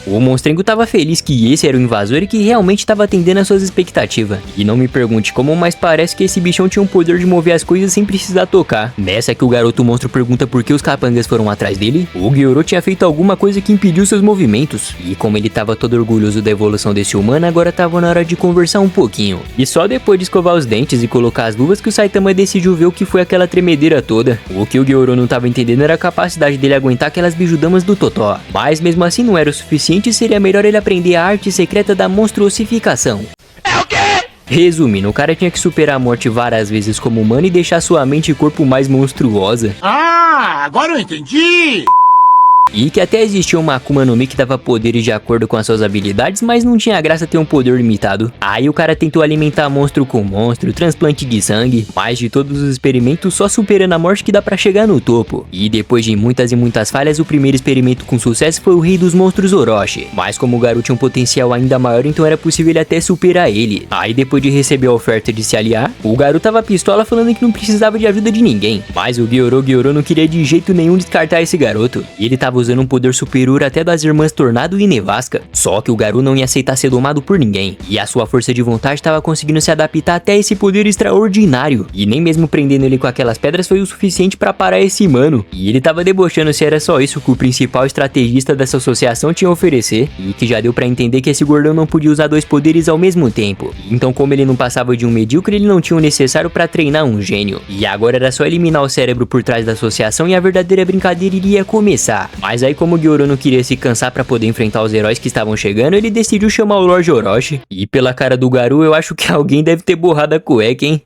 O monstrengo tava feliz que esse era o invasor e que realmente tava atendendo às suas expectativas. E não me pergunte como, mas parece que esse bichão tinha um poder de mover as coisas sem precisar tocar. Nessa que o garoto monstro pergunta por que os capangas foram atrás dele, o Gyoro tinha feito alguma coisa que impediu seus movimentos. E como ele tava todo orgulhoso da evolução desse humano, agora tava na hora de conversar um pouquinho. E só depois de escovar os dentes e colocar as luvas que o Saitama decidiu ver o que foi aquela tremedeira toda. O que o Gyoro não tava entendendo era a capacidade dele aguentar aquelas bijudamas do Totó. Mas mesmo assim não era o suficiente e seria melhor ele aprender a arte secreta da monstruosificação. É o quê? Resumindo, o cara tinha que superar a morte várias vezes como humano e deixar sua mente e corpo mais monstruosa. Ah, agora eu entendi! E que até existia uma Akuma no Mi que dava poderes de acordo com as suas habilidades, mas não tinha graça ter um poder limitado. Aí o cara tentou alimentar monstro com monstro, transplante de sangue, mas de todos os experimentos só superando a morte que dá pra chegar no topo. E depois de muitas e muitas falhas, o primeiro experimento com sucesso foi o rei dos monstros Orochi. Mas como o garoto tinha um potencial ainda maior, então era possível ele até superar ele. Aí depois de receber a oferta de se aliar, o garoto tava pistola falando que não precisava de ajuda de ninguém. Mas o Gyoro não queria de jeito nenhum descartar esse garoto. E ele tava usando um poder superior até das irmãs Tornado e Nevasca. Só que o Garou não ia aceitar ser domado por ninguém, e a sua força de vontade estava conseguindo se adaptar até esse poder extraordinário. E nem mesmo prendendo ele com aquelas pedras foi o suficiente para parar esse mano. E ele tava debochando se era só isso que o principal estrategista dessa associação tinha a oferecer, e que já deu para entender que esse gordão não podia usar dois poderes ao mesmo tempo. Então como ele não passava de um medíocre, ele não tinha o necessário para treinar um gênio. E agora era só eliminar o cérebro por trás da associação e a verdadeira brincadeira iria começar. Mas aí como o Gyoro não queria se cansar pra poder enfrentar os heróis que estavam chegando, ele decidiu chamar o Lorde Orochi. E pela cara do Garou, eu acho que alguém deve ter borrado a cueca, hein?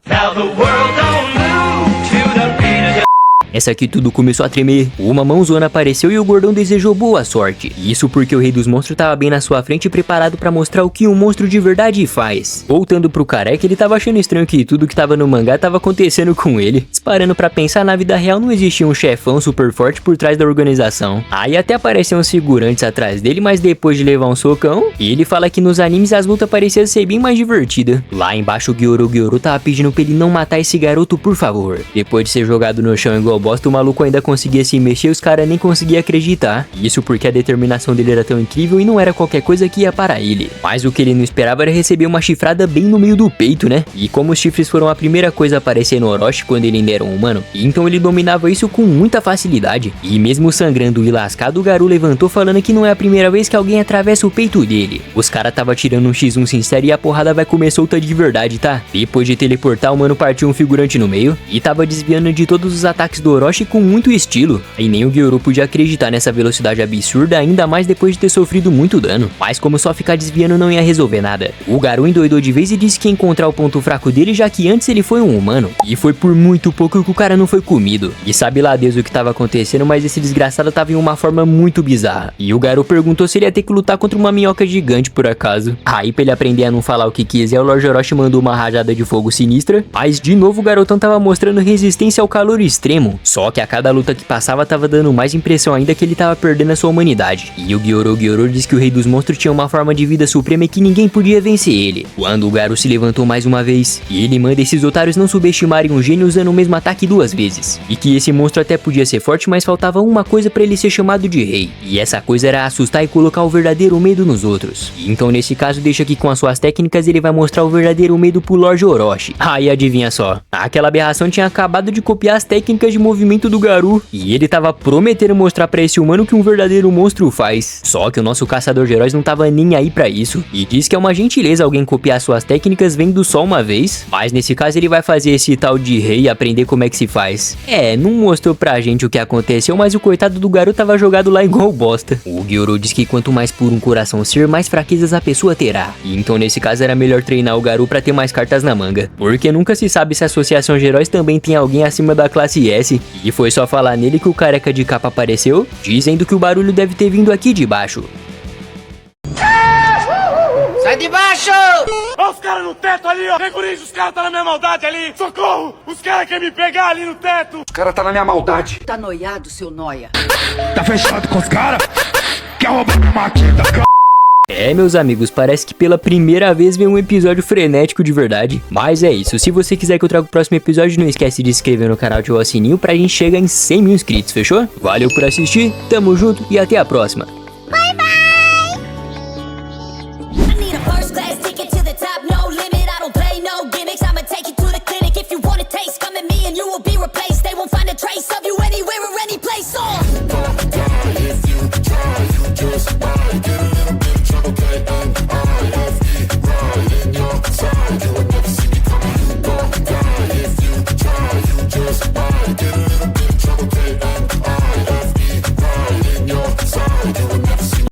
Essa aqui tudo começou a tremer, uma mãozona apareceu e o gordão desejou boa sorte. Isso porque o rei dos monstros tava bem na sua frente, preparado pra mostrar o que um monstro de verdade faz. Voltando pro careca, ele tava achando estranho que tudo que tava no mangá tava acontecendo com ele. Parando pra pensar, na vida real não existia um chefão super forte por trás da organização. Aí até apareciam uns figurantes atrás dele, mas depois de levar um socão, ele fala que nos animes as lutas pareciam ser bem mais divertidas. Lá embaixo o Gyoro tava pedindo pra ele não matar esse garoto, por favor. Depois de ser jogado no chão igual bosta, o maluco ainda conseguia se mexer e os caras nem conseguiam acreditar. Isso porque a determinação dele era tão incrível e não era qualquer coisa que ia parar ele. Mas o que ele não esperava era receber uma chifrada bem no meio do peito, né? E como os chifres foram a primeira coisa a aparecer no Orochi quando ele ainda era um humano, então ele dominava isso com muita facilidade. E mesmo sangrando e lascado, o Garou levantou falando que não é a primeira vez que alguém atravessa o peito dele. Os caras tava tirando um X1 sincero e a porrada vai comer solta de verdade, tá? Depois de teleportar, o mano partiu um figurante no meio e tava desviando de todos os ataques do Orochi com muito estilo. E nem o Gyoro podia acreditar nessa velocidade absurda, ainda mais depois de ter sofrido muito dano. Mas como só ficar desviando não ia resolver nada, o Garou endoidou de vez e disse que ia encontrar o ponto fraco dele, já que antes ele foi um humano. E foi por muito pouco que o cara não foi comido. E sabe lá Deus o que tava acontecendo, mas esse desgraçado tava em uma forma muito bizarra. E o Garou perguntou se ele ia ter que lutar contra uma minhoca gigante por acaso. Aí pra ele aprender a não falar o que quiser, o Lorde Orochi mandou uma rajada de fogo sinistra. Mas de novo o garotão tava mostrando resistência ao calor extremo. Só que a cada luta que passava tava dando mais impressão ainda que ele tava perdendo a sua humanidade. E o Gyoro disse que o rei dos monstros tinha uma forma de vida suprema e que ninguém podia vencer ele. Quando o Garou se levantou mais uma vez, e ele manda esses otários não subestimarem um gênio usando o mesmo ataque duas vezes. E que esse monstro até podia ser forte, mas faltava uma coisa pra ele ser chamado de rei. E essa coisa era assustar e colocar o verdadeiro medo nos outros. E então nesse caso deixa que com as suas técnicas ele vai mostrar o verdadeiro medo pro Lorde Orochi. Aí adivinha só, aquela aberração tinha acabado de copiar as técnicas de movimento do Garou e ele tava prometendo mostrar pra esse humano que um verdadeiro monstro faz. Só que o nosso caçador de heróis não tava nem aí pra isso e diz que é uma gentileza alguém copiar suas técnicas vendo só uma vez, mas nesse caso ele vai fazer esse tal de rei e aprender como é que se faz. Não mostrou pra gente o que aconteceu, mas o coitado do Garou tava jogado lá igual bosta. O Gyoro diz que quanto mais puro um coração ser, mais fraquezas a pessoa terá. E então nesse caso era melhor treinar o Garou pra ter mais cartas na manga, porque nunca se sabe se a associação de heróis também tem alguém acima da classe S. E foi só falar nele que o careca de capa apareceu, dizendo que o barulho deve ter vindo aqui de baixo. Sai de baixo! Olha os caras no teto ali, ó. Recurrente, os caras tá na minha maldade ali. Socorro! Os caras querem me pegar ali no teto. O cara tá na minha maldade. Tá noiado, seu noia. Tá fechado com os caras? Quer roubar uma máquina? Meus amigos, parece que pela primeira vez vem um episódio frenético de verdade. Mas é isso, se você quiser que eu traga o próximo episódio, não esquece de se inscrever no canal e ativar o sininho pra gente chegar em 100 mil inscritos, fechou? Valeu por assistir, tamo junto e até a próxima. Bye bye. I need a first class ticket to the top, no limit. I don't play no gimmicks. I'ma take you to the clinic. If you want a taste, come at me and you will be replaced. They won't find a trace of you anywhere or any place.